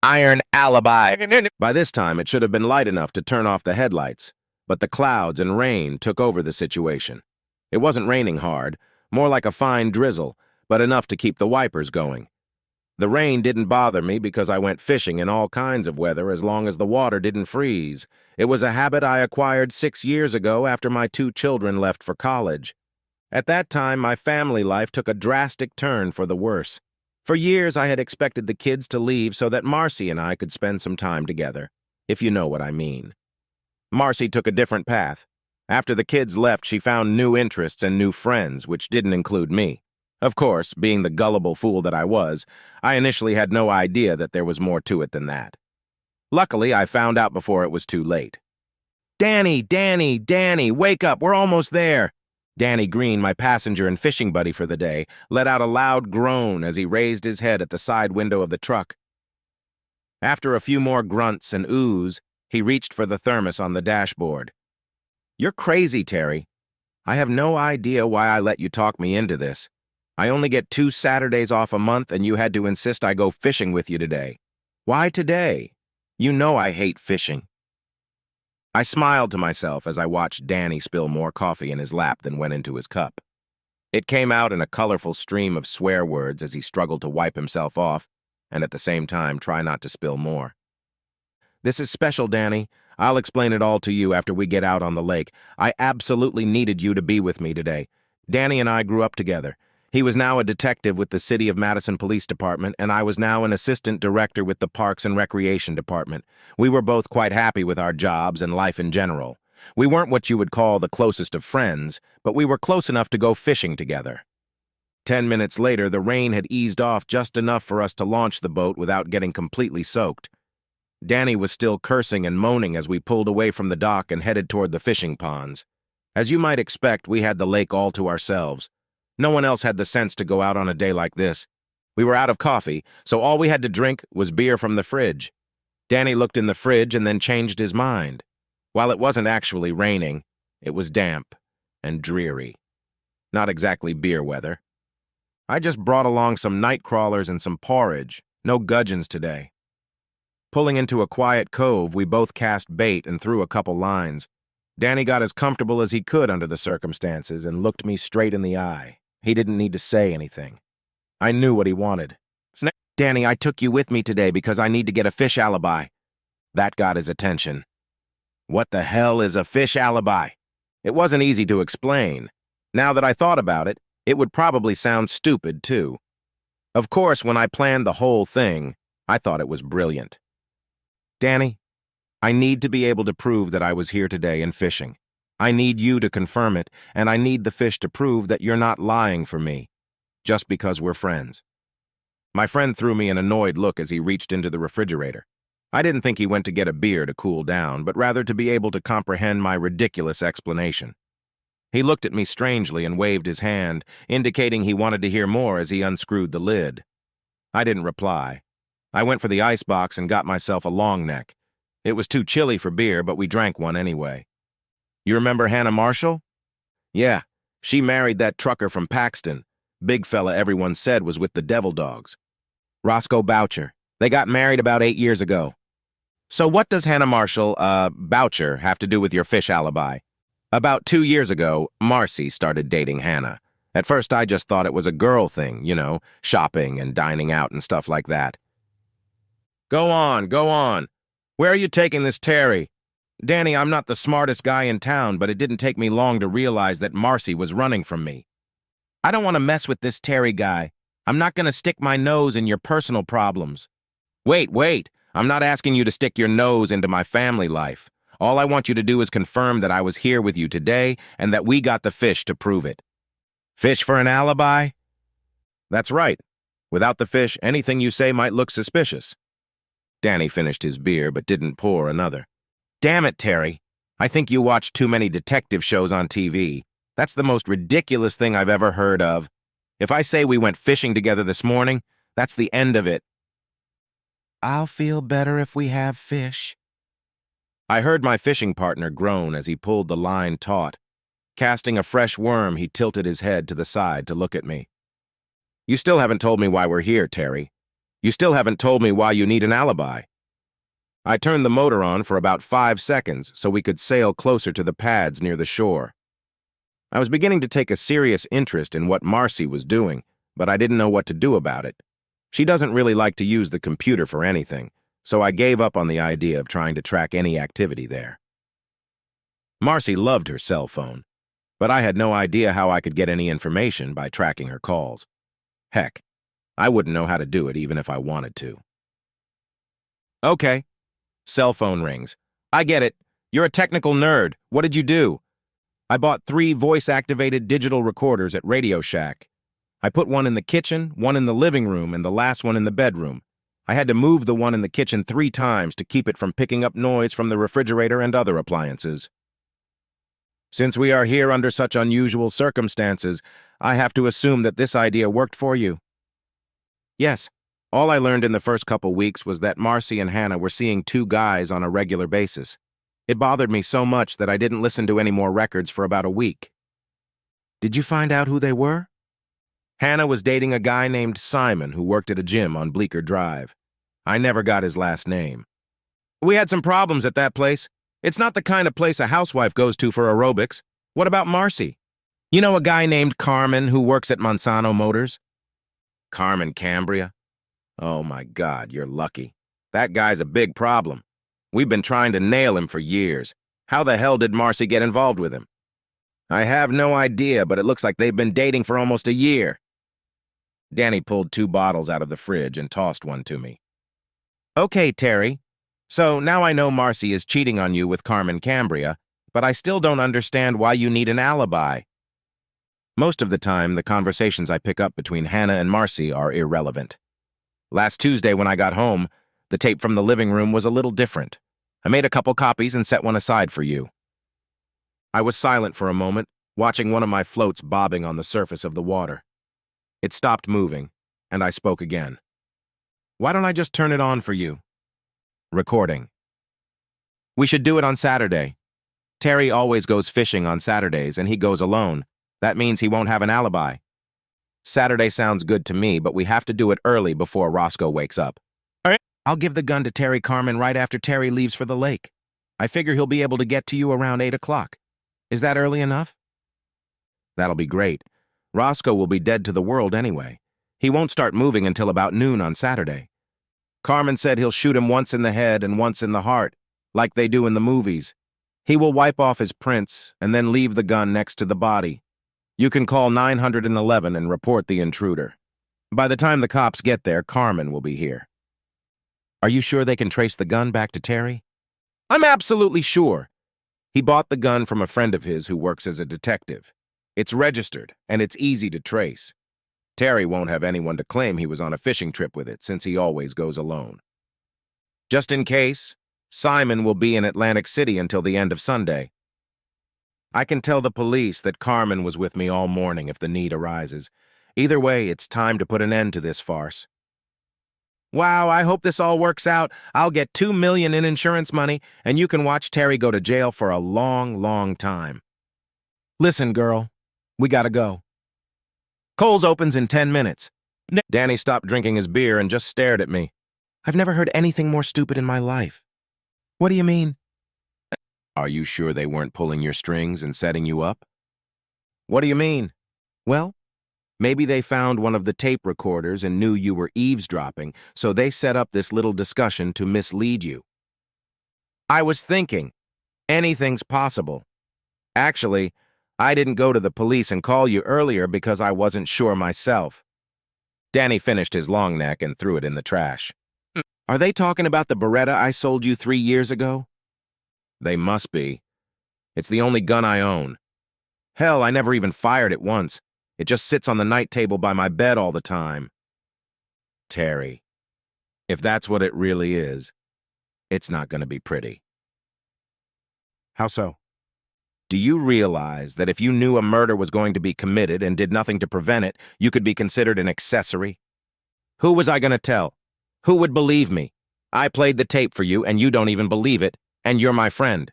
iron alibi. By this time, it should have been light enough to turn off the headlights, but the clouds and rain took over the situation. It wasn't raining hard, more like a fine drizzle, but enough to keep the wipers going. The rain didn't bother me because I went fishing in all kinds of weather as long as the water didn't freeze. It was a habit I acquired 6 years ago after my 2 children left for college. At that time, my family life took a drastic turn for the worse. For years, I had expected the kids to leave so that Marcy and I could spend some time together, if you know what I mean. Marcy took a different path. After the kids left, she found new interests and new friends, which didn't include me. Of course, being the gullible fool that I was, I initially had no idea that there was more to it than that. Luckily, I found out before it was too late. Danny, wake up, we're almost there. Danny Green, my passenger and fishing buddy for the day, let out a loud groan as he raised his head at the side window of the truck. After a few more grunts and oohs, he reached for the thermos on the dashboard. You're crazy, Terry. I have no idea why I let you talk me into this. I only get 2 Saturdays off a month and you had to insist I go fishing with you today. Why today? You know I hate fishing. I smiled to myself as I watched Danny spill more coffee in his lap than went into his cup. It came out in a colorful stream of swear words as he struggled to wipe himself off and at the same time try not to spill more. This is special, Danny. I'll explain it all to you after we get out on the lake. I absolutely needed you to be with me today. Danny and I grew up together. He was now a detective with the City of Madison Police Department, and I was now an assistant director with the Parks and Recreation Department. We were both quite happy with our jobs and life in general. We weren't what you would call the closest of friends, but we were close enough to go fishing together. 10 minutes later, the rain had eased off just enough for us to launch the boat without getting completely soaked. Danny was still cursing and moaning as we pulled away from the dock and headed toward the fishing ponds. As you might expect, we had the lake all to ourselves. No one else had the sense to go out on a day like this. We were out of coffee, so all we had to drink was beer from the fridge. Danny looked in the fridge and then changed his mind. While it wasn't actually raining, it was damp and dreary. Not exactly beer weather. I just brought along some night crawlers and some porridge. No gudgeons today. Pulling into a quiet cove, we both cast bait and threw a couple lines. Danny got as comfortable as he could under the circumstances and looked me straight in the eye. He didn't need to say anything. I knew what he wanted. Danny, I took you with me today because I need to get a fish alibi. That got his attention. What the hell is a fish alibi? It wasn't easy to explain. Now that I thought about it, it would probably sound stupid, too. Of course, when I planned the whole thing, I thought it was brilliant. Danny, I need to be able to prove that I was here today and fishing. I need you to confirm it, and I need the fish to prove that you're not lying for me, just because we're friends. My friend threw me an annoyed look as he reached into the refrigerator. I didn't think he went to get a beer to cool down, but rather to be able to comprehend my ridiculous explanation. He looked at me strangely and waved his hand, indicating he wanted to hear more as he unscrewed the lid. I didn't reply. I went for the icebox and got myself a long neck. It was too chilly for beer, but we drank one anyway. You remember Hannah Marshall? Yeah, she married that trucker from Paxton. Big fella everyone said was with the Devil Dogs. Roscoe Boucher. They got married about 8 years ago. So what does Hannah Marshall, Boucher, have to do with your fish alibi? About 2 years ago, Marcy started dating Hannah. At first I just thought it was a girl thing, you know, shopping and dining out and stuff like that. Go on. Where are you taking this Terry? Danny, I'm not the smartest guy in town, but it didn't take me long to realize that Marcy was running from me. I don't want to mess with this Terry guy. I'm not going to stick my nose in your personal problems. Wait. I'm not asking you to stick your nose into my family life. All I want you to do is confirm that I was here with you today and that we got the fish to prove it. Fish for an alibi? That's right. Without the fish, anything you say might look suspicious. Danny finished his beer but didn't pour another. Damn it, Terry. I think you watch too many detective shows on TV. That's the most ridiculous thing I've ever heard of. If I say we went fishing together this morning, that's the end of it. I'll feel better if we have fish. I heard my fishing partner groan as he pulled the line taut. Casting a fresh worm, he tilted his head to the side to look at me. You still haven't told me why we're here, Terry. You still haven't told me why you need an alibi. I turned the motor on for about 5 seconds so we could sail closer to the pads near the shore. I was beginning to take a serious interest in what Marcy was doing, but I didn't know what to do about it. She doesn't really like to use the computer for anything, so I gave up on the idea of trying to track any activity there. Marcy loved her cell phone, but I had no idea how I could get any information by tracking her calls. Heck, I wouldn't know how to do it even if I wanted to. Okay. Cell phone rings. I get it. You're a technical nerd. What did you do? I bought 3 voice-activated digital recorders at Radio Shack. I put one in the kitchen, one in the living room, and the last one in the bedroom. I had to move the one in the kitchen 3 times to keep it from picking up noise from the refrigerator and other appliances. Since we are here under such unusual circumstances, I have to assume that this idea worked for you. Yes. All I learned in the first couple weeks was that Marcy and Hannah were seeing 2 guys on a regular basis. It bothered me so much that I didn't listen to any more records for about a week. Did you find out who they were? Hannah was dating a guy named Simon who worked at a gym on Bleecker Drive. I never got his last name. We had some problems at that place. It's not the kind of place a housewife goes to for aerobics. What about Marcy? You know a guy named Carmen who works at Monsanto Motors? Carmen Cambria? Oh my God, you're lucky. That guy's a big problem. We've been trying to nail him for years. How the hell did Marcy get involved with him? I have no idea, but it looks like they've been dating for almost a year. Danny pulled 2 bottles out of the fridge and tossed one to me. Okay, Terry. So now I know Marcy is cheating on you with Carmen Cambria, but I still don't understand why you need an alibi. Most of the time, the conversations I pick up between Hannah and Marcy are irrelevant. Last Tuesday when I got home, the tape from the living room was a little different. I made a couple copies and set one aside for you. I was silent for a moment, watching one of my floats bobbing on the surface of the water. It stopped moving, and I spoke again. Why don't I just turn it on for you? Recording. We should do it on Saturday. Terry always goes fishing on Saturdays, and he goes alone. That means he won't have an alibi. Saturday sounds good to me, but we have to do it early before Roscoe wakes up. All right. I'll give the gun to Terry Carmen right after Terry leaves for the lake. I figure he'll be able to get to you around 8 o'clock. Is that early enough? That'll be great. Roscoe will be dead to the world anyway. He won't start moving until about noon on Saturday. Carmen said he'll shoot him once in the head and once in the heart, like they do in the movies. He will wipe off his prints and then leave the gun next to the body. You can call 911 and report the intruder. By the time the cops get there, Carmen will be here. Are you sure they can trace the gun back to Terry? I'm absolutely sure. He bought the gun from a friend of his who works as a detective. It's registered, and it's easy to trace. Terry won't have anyone to claim he was on a fishing trip with it, since he always goes alone. Just in case, Simon will be in Atlantic City until the end of Sunday. I can tell the police that Carmen was with me all morning if the need arises. Either way, it's time to put an end to this farce. Wow, I hope this all works out. I'll get $2 million in insurance money, and you can watch Terry go to jail for a long, long time. Listen, girl, we gotta go. Kohl's opens in 10 minutes. Danny stopped drinking his beer and just stared at me. I've never heard anything more stupid in my life. What do you mean? Are you sure they weren't pulling your strings and setting you up? What do you mean? Well, maybe they found one of the tape recorders and knew you were eavesdropping, so they set up this little discussion to mislead you. I was thinking, anything's possible. Actually, I didn't go to the police and call you earlier because I wasn't sure myself. Danny finished his long neck and threw it in the trash. Are they talking about the Beretta I sold you 3 years ago? They must be. It's the only gun I own. Hell, I never even fired it once. It just sits on the night table by my bed all the time. Terry, if that's what it really is, it's not going to be pretty. How so? Do you realize that if you knew a murder was going to be committed and did nothing to prevent it, you could be considered an accessory? Who was I going to tell? Who would believe me? I played the tape for you and you don't even believe it, and you're my friend.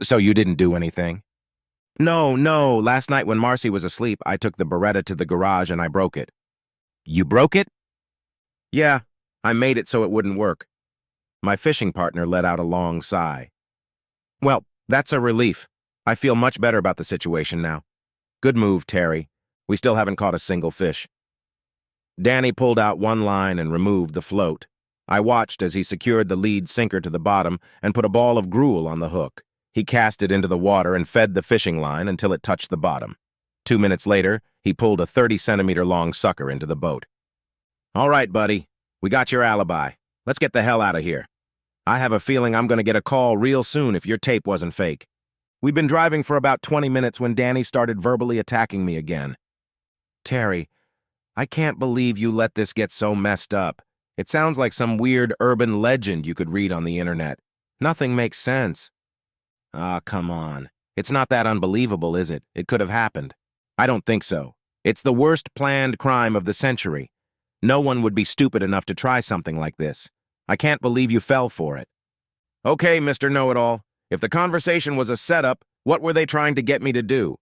So you didn't do anything? No. Last night when Marcy was asleep, I took the Beretta to the garage and I broke it. You broke it? Yeah, I made it so it wouldn't work. My fishing partner let out a long sigh. Well, that's a relief. I feel much better about the situation now. Good move, Terry. We still haven't caught a single fish. Danny pulled out one line and removed the float. I watched as he secured the lead sinker to the bottom and put a ball of gruel on the hook. He cast it into the water and fed the fishing line until it touched the bottom. 2 minutes later, he pulled a 30-centimeter-long sucker into the boat. All right, buddy. We got your alibi. Let's get the hell out of here. I have a feeling I'm going to get a call real soon if your tape wasn't fake. We'd been driving for about 20 minutes when Danny started verbally attacking me again. Terry, I can't believe you let this get so messed up. It sounds like some weird urban legend you could read on the internet. Nothing makes sense. Ah, come on. It's not that unbelievable, is it? It could have happened. I don't think so. It's the worst planned crime of the century. No one would be stupid enough to try something like this. I can't believe you fell for it. Okay, Mr. Know-It-All. If the conversation was a setup, what were they trying to get me to do?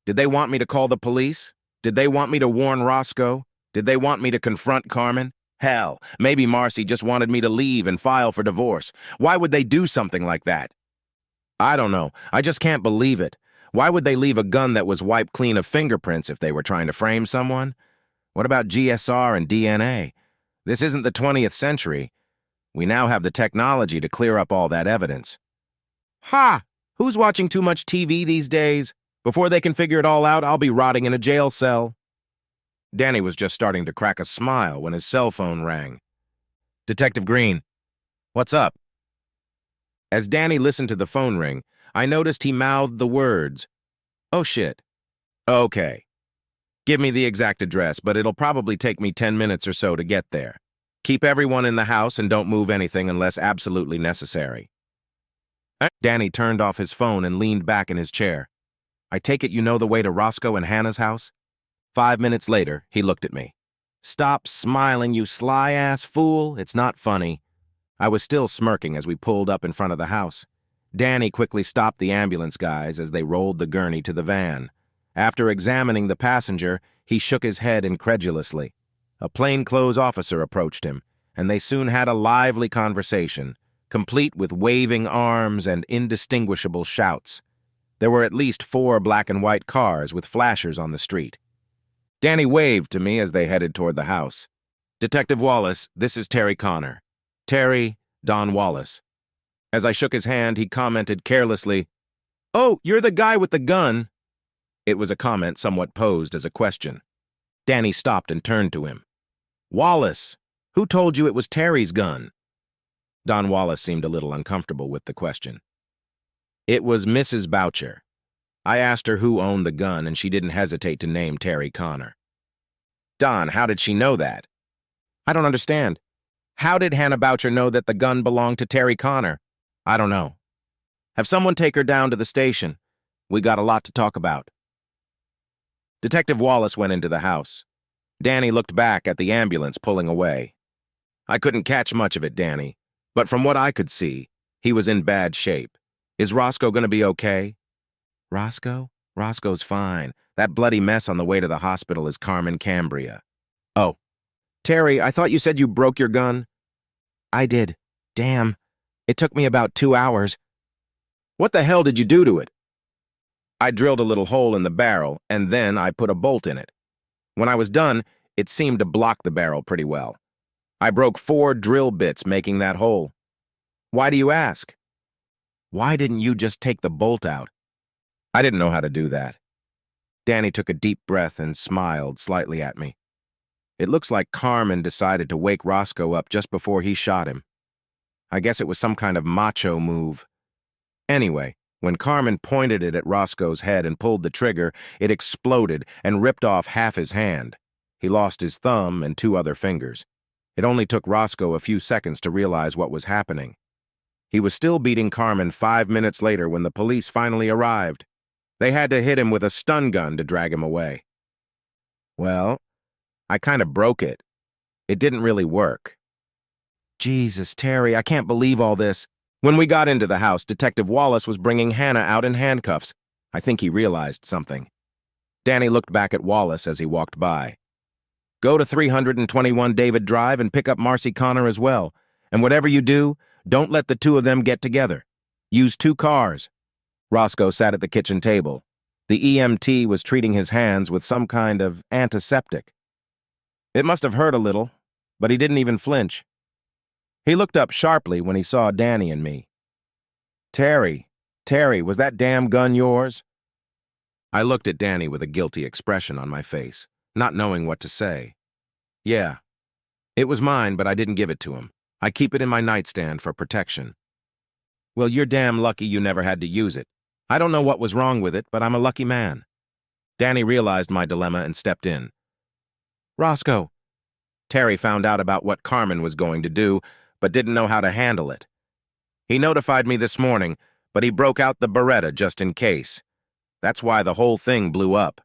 Did they want me to call the police? Did they want me to warn Roscoe? Did they want me to confront Carmen? Hell, maybe Marcy just wanted me to leave and file for divorce. Why would they do something like that? I don't know. I just can't believe it. Why would they leave a gun that was wiped clean of fingerprints if they were trying to frame someone? What about GSR and DNA? This isn't the 20th century. We now have the technology to clear up all that evidence. Ha! Who's watching too much TV these days? Before they can figure it all out, I'll be rotting in a jail cell. Danny was just starting to crack a smile when his cell phone rang. Detective Green. What's up? As Danny listened to the phone ring, I noticed he mouthed the words, "Oh shit." Okay. Give me the exact address, but it'll probably take me 10 minutes or so to get there. Keep everyone in the house and don't move anything unless absolutely necessary. Danny turned off his phone and leaned back in his chair. I take it you know the way to Roscoe and Hannah's house? 5 minutes later, he looked at me. Stop smiling, you sly-ass fool. It's not funny. I was still smirking as we pulled up in front of the house. Danny quickly stopped the ambulance guys as they rolled the gurney to the van. After examining the passenger, he shook his head incredulously. A plainclothes officer approached him, and they soon had a lively conversation, complete with waving arms and indistinguishable shouts. There were at least 4 black and white cars with flashers on the street. Danny waved to me as they headed toward the house. Detective Wallace, this is Terry Connor. Terry, Don Wallace. As I shook his hand, he commented carelessly, "Oh, you're the guy with the gun." It was a comment somewhat posed as a question. Danny stopped and turned to him. Wallace, who told you it was Terry's gun? Don Wallace seemed a little uncomfortable with the question. It was Mrs. Boucher. I asked her who owned the gun, and she didn't hesitate to name Terry Connor. Don, how did she know that? I don't understand. How did Hannah Boucher know that the gun belonged to Terry Connor? I don't know. Have someone take her down to the station. We got a lot to talk about. Detective Wallace went into the house. Danny looked back at the ambulance pulling away. I couldn't catch much of it, Danny, but from what I could see, he was in bad shape. Is Roscoe going to be okay? Roscoe? Roscoe's fine. That bloody mess on the way to the hospital is Carmen Cambria. Oh. Terry, I thought you said you broke your gun? I did. Damn. It took me about 2 hours. What the hell did you do to it? I drilled a little hole in the barrel, and then I put a bolt in it. When I was done, it seemed to block the barrel pretty well. I broke 4 drill bits making that hole. Why do you ask? Why didn't you just take the bolt out? I didn't know how to do that. Danny took a deep breath and smiled slightly at me. It looks like Carmen decided to wake Roscoe up just before he shot him. I guess it was some kind of macho move. Anyway, when Carmen pointed it at Roscoe's head and pulled the trigger, it exploded and ripped off half his hand. He lost his thumb and 2 other fingers. It only took Roscoe a few seconds to realize what was happening. He was still beating Carmen 5 minutes later when the police finally arrived. They had to hit him with a stun gun to drag him away. Well, I kind of broke it. It didn't really work. Jesus, Terry, I can't believe all this. When we got into the house, Detective Wallace was bringing Hannah out in handcuffs. I think he realized something. Danny looked back at Wallace as he walked by. Go to 321 David Drive and pick up Marcy Connor as well. And whatever you do, don't let the two of them get together. Use 2 cars. Roscoe sat at the kitchen table. The EMT was treating his hands with some kind of antiseptic. It must have hurt a little, but he didn't even flinch. He looked up sharply when he saw Danny and me. Terry, was that damn gun yours? I looked at Danny with a guilty expression on my face, not knowing what to say. Yeah, it was mine, but I didn't give it to him. I keep it in my nightstand for protection. Well, you're damn lucky you never had to use it. I don't know what was wrong with it, but I'm a lucky man. Danny realized my dilemma and stepped in. Roscoe. Terry found out about what Carmen was going to do, but didn't know how to handle it. He notified me this morning, but he broke out the Beretta just in case. That's why the whole thing blew up.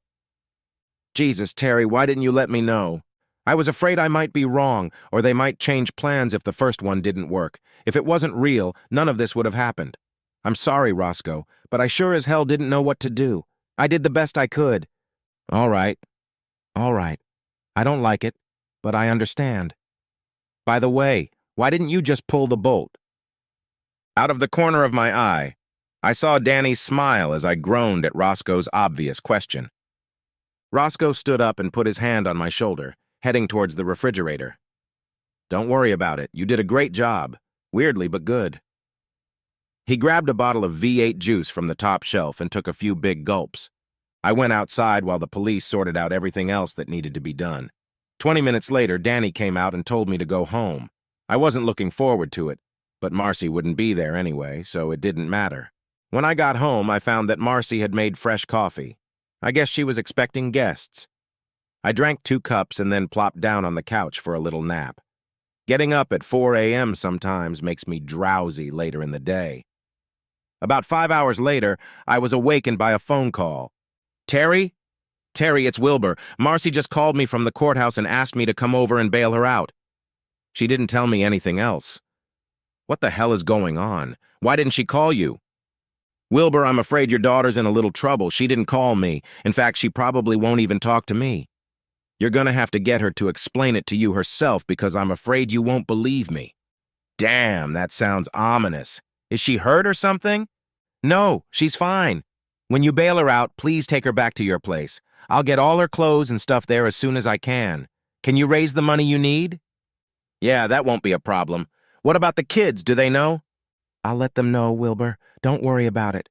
Jesus, Terry, why didn't you let me know? I was afraid I might be wrong, or they might change plans if the first one didn't work. If it wasn't real, none of this would have happened. I'm sorry, Roscoe, but I sure as hell didn't know what to do. I did the best I could. All right. I don't like it, but I understand. By the way, why didn't you just pull the bolt? Out of the corner of my eye, I saw Danny smile as I groaned at Roscoe's obvious question. Roscoe stood up and put his hand on my shoulder, heading towards the refrigerator. Don't worry about it. You did a great job. Weirdly, but good. He grabbed a bottle of V8 juice from the top shelf and took a few big gulps. I went outside while the police sorted out everything else that needed to be done. 20 minutes later, Danny came out and told me to go home. I wasn't looking forward to it, but Marcy wouldn't be there anyway, so it didn't matter. When I got home, I found that Marcy had made fresh coffee. I guess she was expecting guests. I drank 2 cups and then plopped down on the couch for a little nap. Getting up at 4 a.m. sometimes makes me drowsy later in the day. About 5 hours later, I was awakened by a phone call. Terry? Terry, it's Wilbur. Marcy just called me from the courthouse and asked me to come over and bail her out. She didn't tell me anything else. What the hell is going on? Why didn't she call you? Wilbur, I'm afraid your daughter's in a little trouble. She didn't call me. In fact, she probably won't even talk to me. You're gonna have to get her to explain it to you herself because I'm afraid you won't believe me. Damn, that sounds ominous. Is she hurt or something? No, she's fine. When you bail her out, please take her back to your place. I'll get all her clothes and stuff there as soon as I can. Can you raise the money you need? Yeah, that won't be a problem. What about the kids? Do they know? I'll let them know, Wilbur. Don't worry about it.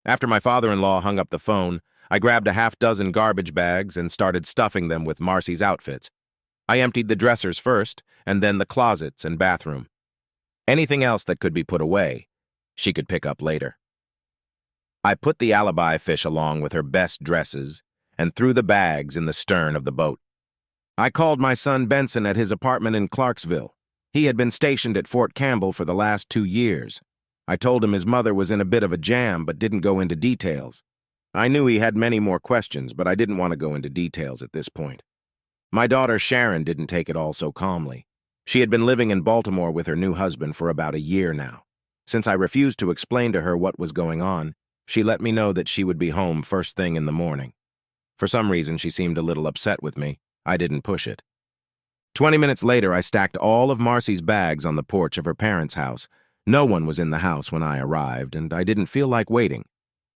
After my father-in-law hung up the phone, I grabbed a half-dozen garbage bags and started stuffing them with Marcy's outfits. I emptied the dressers first, and then the closets and bathroom. Anything else that could be put away, she could pick up later. I put the alibi fish along with her best dresses and threw the bags in the stern of the boat. I called my son Benson at his apartment in Clarksville. He had been stationed at Fort Campbell for the last 2 years. I told him his mother was in a bit of a jam but didn't go into details. I knew he had many more questions, but I didn't want to go into details at this point. My daughter Sharon didn't take it all so calmly. She had been living in Baltimore with her new husband for about a year now. Since I refused to explain to her what was going on, she let me know that she would be home first thing in the morning. For some reason, she seemed a little upset with me. I didn't push it. 20 minutes later, I stacked all of Marcy's bags on the porch of her parents' house. No one was in the house when I arrived, and I didn't feel like waiting.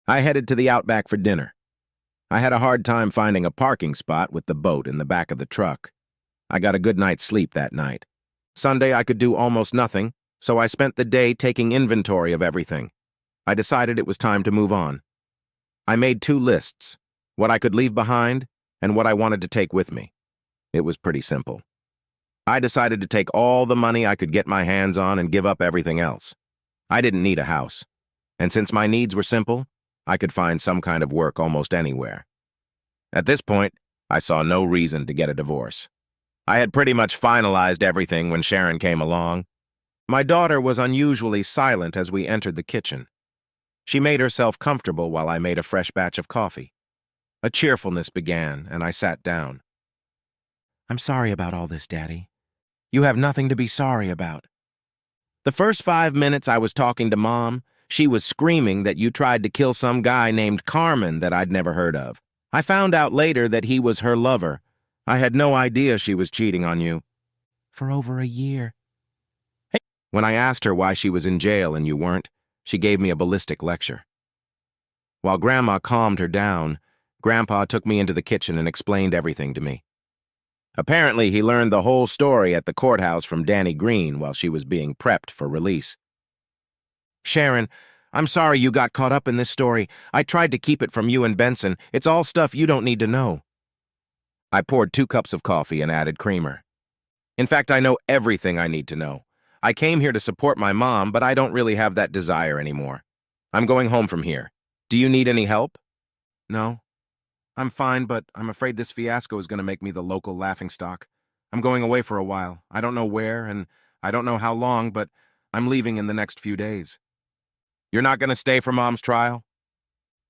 I headed to the Outback for dinner. I had a hard time finding a parking spot with the boat in the back of the truck. I got a good night's sleep that night. Sunday, I could do almost nothing, so I spent the day taking inventory of everything. I decided it was time to move on. I made 2 lists, what I could leave behind and what I wanted to take with me. It was pretty simple. I decided to take all the money I could get my hands on and give up everything else. I didn't need a house, and since my needs were simple, I could find some kind of work almost anywhere. At this point, I saw no reason to get a divorce. I had pretty much finalized everything when Sharon came along. My daughter was unusually silent as we entered the kitchen. She made herself comfortable while I made a fresh batch of coffee. A cheerfulness began, and I sat down. I'm sorry about all this, Daddy. You have nothing to be sorry about. The first 5 minutes I was talking to Mom, she was screaming that you tried to kill some guy named Carmen that I'd never heard of. I found out later that he was her lover. I had no idea she was cheating on you. For over a year. Hey. When I asked her why she was in jail and you weren't, she gave me a ballistic lecture. While Grandma calmed her down, Grandpa took me into the kitchen and explained everything to me. Apparently, he learned the whole story at the courthouse from Danny Green while she was being prepped for release. Sharon, I'm sorry you got caught up in this story. I tried to keep it from you and Benson. It's all stuff you don't need to know. I poured 2 cups of coffee and added creamer. In fact, I know everything I need to know. I came here to support my mom, but I don't really have that desire anymore. I'm going home from here. Do you need any help? No. I'm fine, but I'm afraid this fiasco is going to make me the local laughingstock. I'm going away for a while. I don't know where, and I don't know how long, but I'm leaving in the next few days. You're not going to stay for Mom's trial?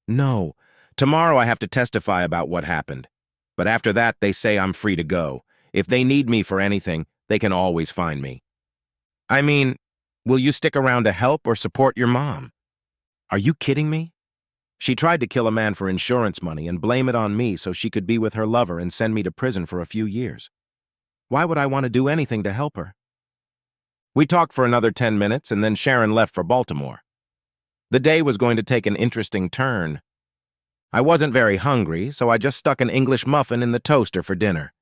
No. Tomorrow I have to testify about what happened. But after that, they say I'm free to go. If they need me for anything, they can always find me. I mean, will you stick around to help or support your mom? Are you kidding me? She tried to kill a man for insurance money and blame it on me so she could be with her lover and send me to prison for a few years. Why would I want to do anything to help her? We talked for another 10 minutes and then Sharon left for Baltimore. The day was going to take an interesting turn. I wasn't very hungry, so I just stuck an English muffin in the toaster for dinner.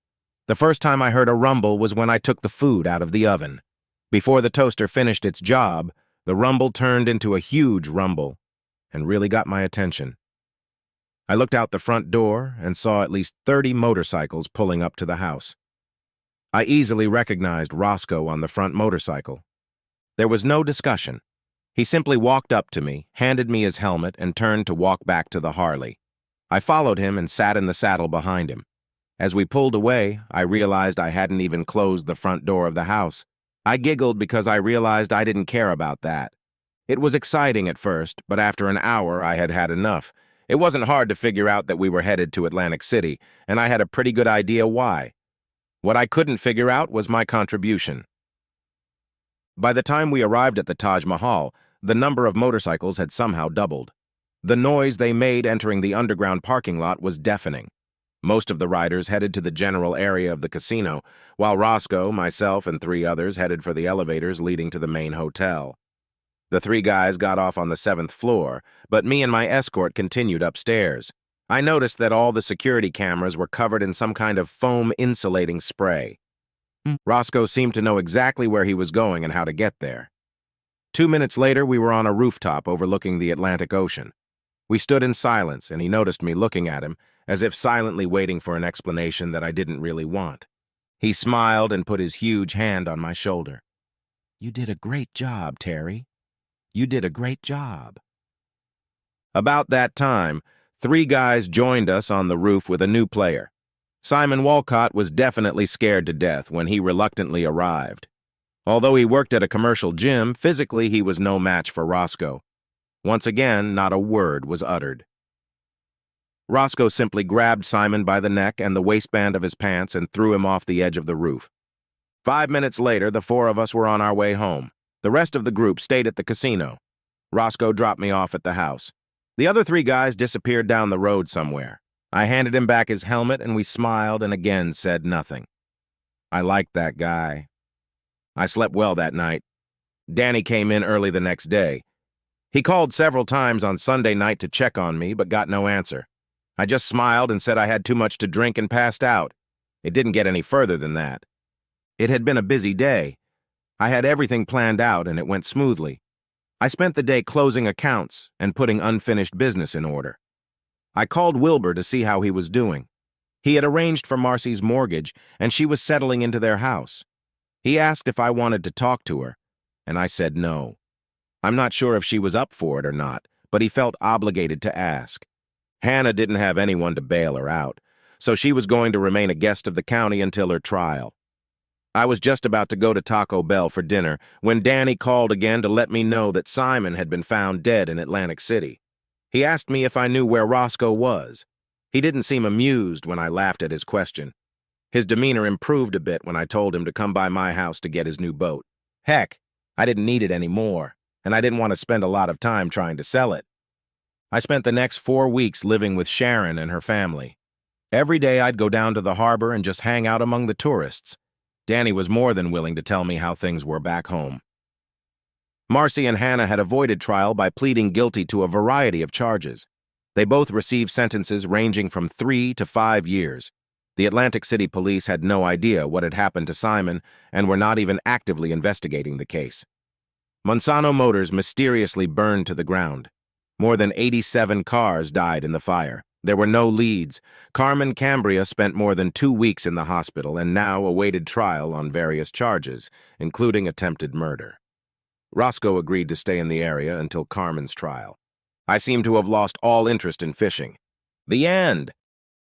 The first time I heard a rumble was when I took the food out of the oven. Before the toaster finished its job, the rumble turned into a huge rumble and really got my attention. I looked out the front door and saw at least 30 motorcycles pulling up to the house. I easily recognized Roscoe on the front motorcycle. There was no discussion. He simply walked up to me, handed me his helmet, and turned to walk back to the Harley. I followed him and sat in the saddle behind him. As we pulled away, I realized I hadn't even closed the front door of the house. I giggled because I realized I didn't care about that. It was exciting at first, but after an hour I had had enough. It wasn't hard to figure out that we were headed to Atlantic City, and I had a pretty good idea why. What I couldn't figure out was my contribution. By the time we arrived at the Taj Mahal, the number of motorcycles had somehow doubled. The noise they made entering the underground parking lot was deafening. Most of the riders headed to the general area of the casino, while Roscoe, myself, and 3 others headed for the elevators leading to the main hotel. The 3 guys got off on the 7th floor, but me and my escort continued upstairs. I noticed that all the security cameras were covered in some kind of foam insulating spray. Roscoe seemed to know exactly where he was going and how to get there. 2 minutes later, we were on a rooftop overlooking the Atlantic Ocean. We stood in silence, and he noticed me looking at him, as if silently waiting for an explanation that I didn't really want. He smiled and put his huge hand on my shoulder. "You did a great job, Terry. You did a great job." About that time, 3 guys joined us on the roof with a new player. Simon Walcott was definitely scared to death when he reluctantly arrived. Although he worked at a commercial gym, physically he was no match for Roscoe. Once again, not a word was uttered. Roscoe simply grabbed Simon by the neck and the waistband of his pants and threw him off the edge of the roof. 5 minutes later, the 4 of us were on our way home. The rest of the group stayed at the casino. Roscoe dropped me off at the house. The other 3 guys disappeared down the road somewhere. I handed him back his helmet and we smiled and again said nothing. I liked that guy. I slept well that night. Danny came in early the next day. He called several times on Sunday night to check on me, but got no answer. I just smiled and said I had too much to drink and passed out. It didn't get any further than that. It had been a busy day. I had everything planned out and it went smoothly. I spent the day closing accounts and putting unfinished business in order. I called Wilbur to see how he was doing. He had arranged for Marcy's mortgage and she was settling into their house. He asked if I wanted to talk to her, and I said no. I'm not sure if she was up for it or not, but he felt obligated to ask. Hannah didn't have anyone to bail her out, so she was going to remain a guest of the county until her trial. I was just about to go to Taco Bell for dinner when Danny called again to let me know that Simon had been found dead in Atlantic City. He asked me if I knew where Roscoe was. He didn't seem amused when I laughed at his question. His demeanor improved a bit when I told him to come by my house to get his new boat. Heck, I didn't need it anymore, and I didn't want to spend a lot of time trying to sell it. I spent the next 4 weeks living with Sharon and her family. Every day I'd go down to the harbor and just hang out among the tourists. Danny was more than willing to tell me how things were back home. Marcy and Hannah had avoided trial by pleading guilty to a variety of charges. They both received sentences ranging from 3 to 5 years. The Atlantic City police had no idea what had happened to Simon and were not even actively investigating the case. Monsanto Motors mysteriously burned to the ground. More than 87 cars died in the fire. There were no leads. Carmen Cambria spent more than 2 weeks in the hospital and now awaited trial on various charges, including attempted murder. Roscoe agreed to stay in the area until Carmen's trial. I seemed to have lost all interest in fishing. The end!